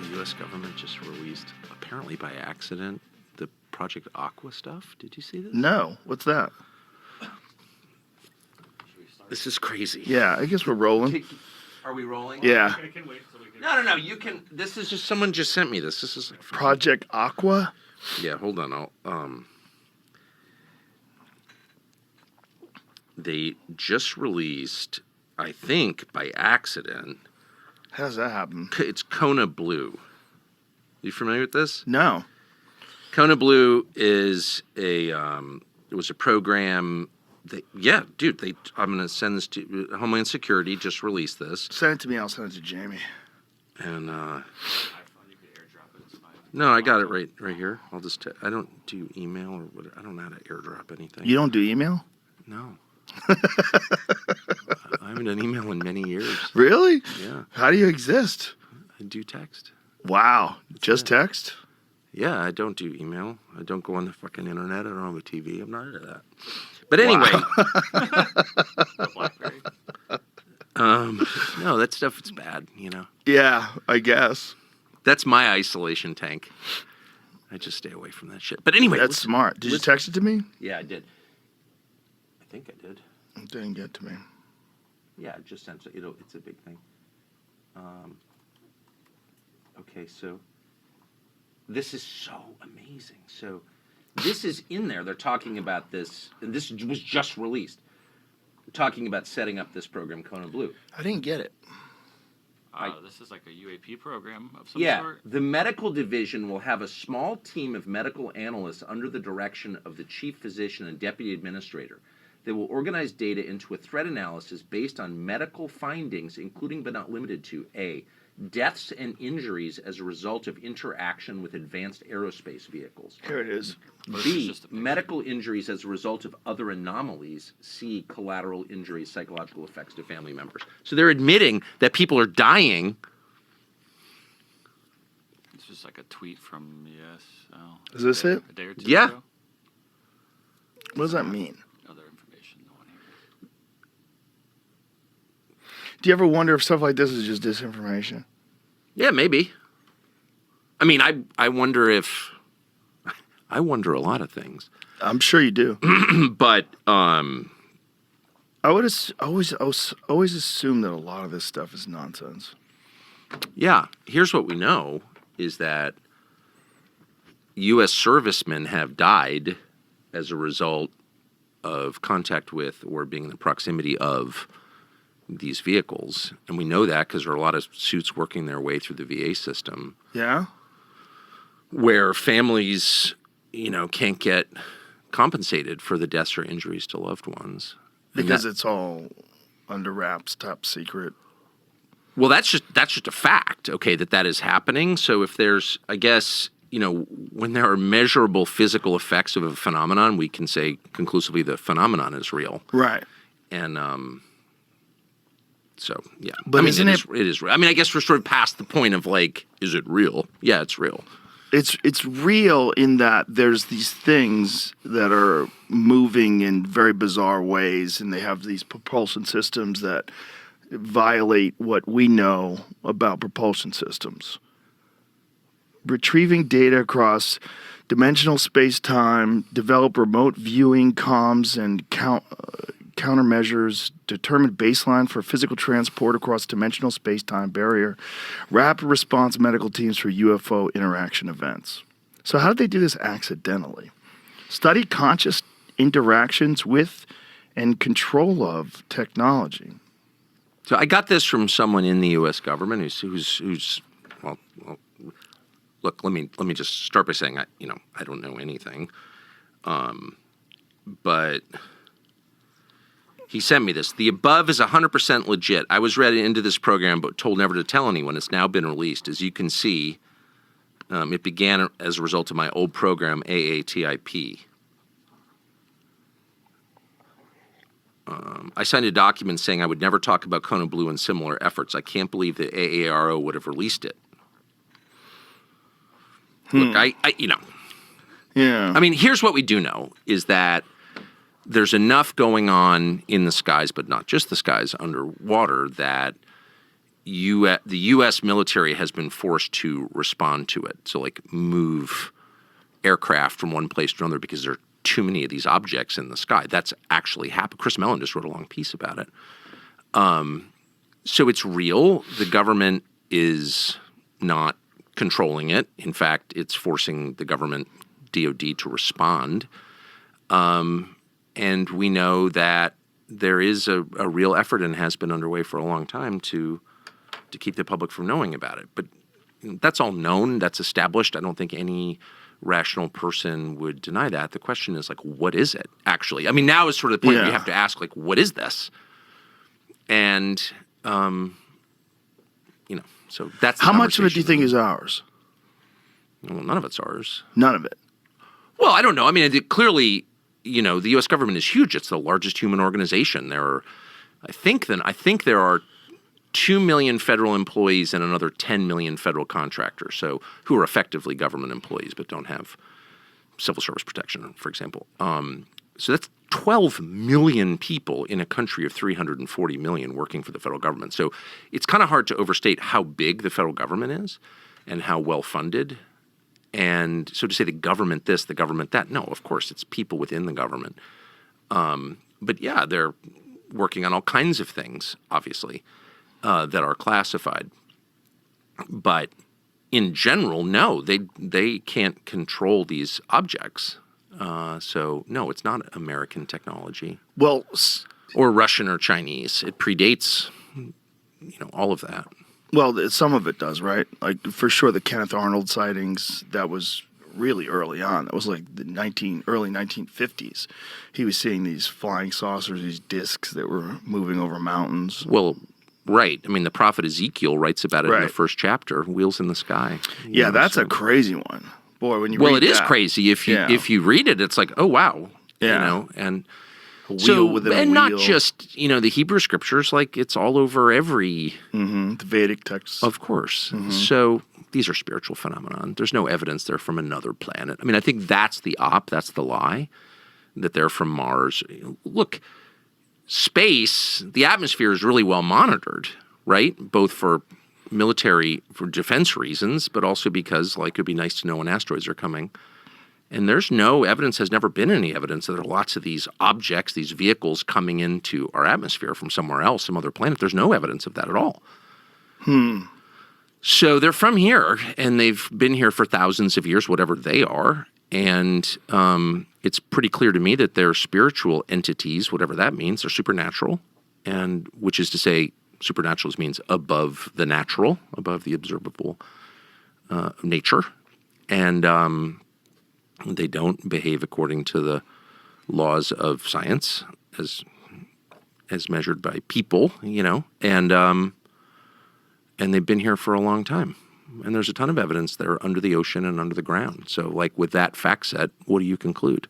the U.S. government just released, apparently by accident, the Project Aqua stuff. Did you see this? No. What's that? This is crazy. Yeah, I guess we're rolling. Are we rolling? Yeah. I can wait till we get No. You can. This is just someone just sent me this. This is like Project Aqua? Yeah, hold on. They just released, I think, by accident. How does that happen? It's Kona Blue. You familiar with this? No. Kona Blue is it was a program that, yeah, dude, I'm going to send this to Homeland Security, just released this. Send it to me, I'll send it to Jamie. And, iPhone, you can airdrop it. It's fine. no, I got it right here. I'll just, I don't do email or what, I don't know how to airdrop anything. You don't do email? No. I haven't done email in many years. Really? Yeah. How do you exist? I do text. Wow. Just text? Yeah, I don't do email. I don't go on the fucking internet. I don't have a TV. I'm not into that. But anyway. BlackBerry. No, that stuff is bad, you know. Yeah, I guess. That's my isolation tank. I just stay away from that shit. But anyway. That's smart. Did you text it to me? Yeah, I did. I think I did. It didn't get to me. Yeah, it just sent it. It's a big thing. Okay, so this is so amazing. So this is in there. They're talking about this, and this was just released. They're talking about setting up this program, Kona Blue. I didn't get it. This is like a UAP program of some Yeah, sort. the medical division will have a small team of medical analysts under the direction of the chief physician and deputy administrator. They will organize data into a threat analysis based on medical findings, including but not limited to A, deaths and injuries as a result of interaction with advanced aerospace vehicles. Here it is. B, medical injuries as a result of other anomalies. C, collateral injuries, psychological effects to family members. So they're admitting that people are dying. It's just like a tweet from Is this it? a day or two Yeah. ago. What does that mean? Other information. No one here. Do you ever wonder if stuff like this is just disinformation? Yeah, maybe. I mean, I wonder if... I wonder a lot of things. I'm sure you do. But, I would always assume that a lot of this stuff is nonsense. yeah, here's what we know, is that U.S. servicemen have died as a result of contact with or being in the proximity of these vehicles. And we know that because there are a lot of suits working their way through the VA system Yeah? where families, can't get compensated for the deaths or injuries to loved ones. Because it's all under wraps, top secret. Well, that's just a fact, okay, that is happening. So if there's, I guess, when there are measurable physical effects of a phenomenon, we can say conclusively the phenomenon is real. Right. And so, yeah. But I mean, isn't it is real. I mean, I guess we're sort of past the point of like, is it real? Yeah, it's real. It's real in that there's these things that are moving in very bizarre ways, and they have these propulsion systems that violate what we know about propulsion systems. Retrieving data across dimensional space-time, develop remote viewing, comms, and countermeasures, determine baseline for physical transport across dimensional space-time barrier, rapid response medical teams for UFO interaction events. So how did they do this accidentally? Study conscious interactions with and control of technology. So I got this from someone in the U.S. government who's well, look, let me just start by saying I don't know anything, but he sent me this. The above is 100% legit. I was read into this program but told never to tell anyone. It's now been released. As you can see, it began as a result of my old program, AATIP. I signed a document saying I would never talk about Kona Blue and similar efforts. I can't believe that AARO would have released it. Look, Yeah. I mean, here's what we do know, is that there's enough going on in the skies, but not just the skies, underwater, that the U.S. military has been forced to respond to it. So, like, move aircraft from one place to another because there are too many of these objects in the sky. That's actually happened. Chris Mellon just wrote a long piece about it. So it's real. The government is not controlling it. In fact, it's forcing the government, DOD, to respond. And we know that there is a real effort and has been underway for a long time to keep the public from knowing about it. But that's all known. That's established. I don't think any rational person would deny that. The question is, like, what is it actually? I mean, now is sort of the point where you have to ask, like, what is this? And, so that's the How much of it do you conversation. think is ours? Well, none of it's ours. None of it. Well, I don't know. I mean, clearly, the U.S. government is huge. It's the largest human organization. There are, I think there are 2 million federal employees and another 10 million federal contractors, so who are effectively government employees but don't have civil service protection, for example. So that's 12 million people in a country of 340 million working for the federal government. So it's kind of hard to overstate how big the federal government is and how well funded. And so to say the government this, the government that, no, of course, it's people within the government. But yeah, they're working on all kinds of things, obviously, that are classified. But in general, no, they can't control these objects. So no, it's not American technology Well, or Russian or Chinese. It predates, all of that. well, some of it does, right? Like, for sure, the Kenneth Arnold sightings, that was really early on. That was like the early 1950s. He was seeing these flying saucers, these discs that were moving over mountains. Well, right. I mean, the prophet Ezekiel writes about it in the Right. first chapter, wheels in the sky. Yeah, that's a crazy one. Boy, when you Well, read it is that, crazy. If you read it, it's like, oh, wow. Yeah. And a wheel so, within a and not wheel. just, the Hebrew scriptures, like it's all over every, The Vedic texts. of course. So these are spiritual phenomenon. There's no evidence they're from another planet. I mean, I think that's the that's the lie, that they're from Mars. Look, space, the atmosphere is really well monitored, right? Both for defense reasons, but also because, like, it'd be nice to know when asteroids are coming. And there's no evidence, has never been any evidence that there are lots of these objects, these vehicles coming into our atmosphere from somewhere else, some other planet. There's no evidence of that at all. So they're from here, and they've been here for thousands of years, whatever they are. And it's pretty clear to me that they're spiritual entities, whatever that means. They're supernatural, and which is to say, supernatural means above the natural, above the observable nature. And they don't behave according to the laws of science as measured by people, and they've been here for a long time. And there's a ton of evidence they're under the ocean and under the ground. So, like, with that fact set, what do you conclude?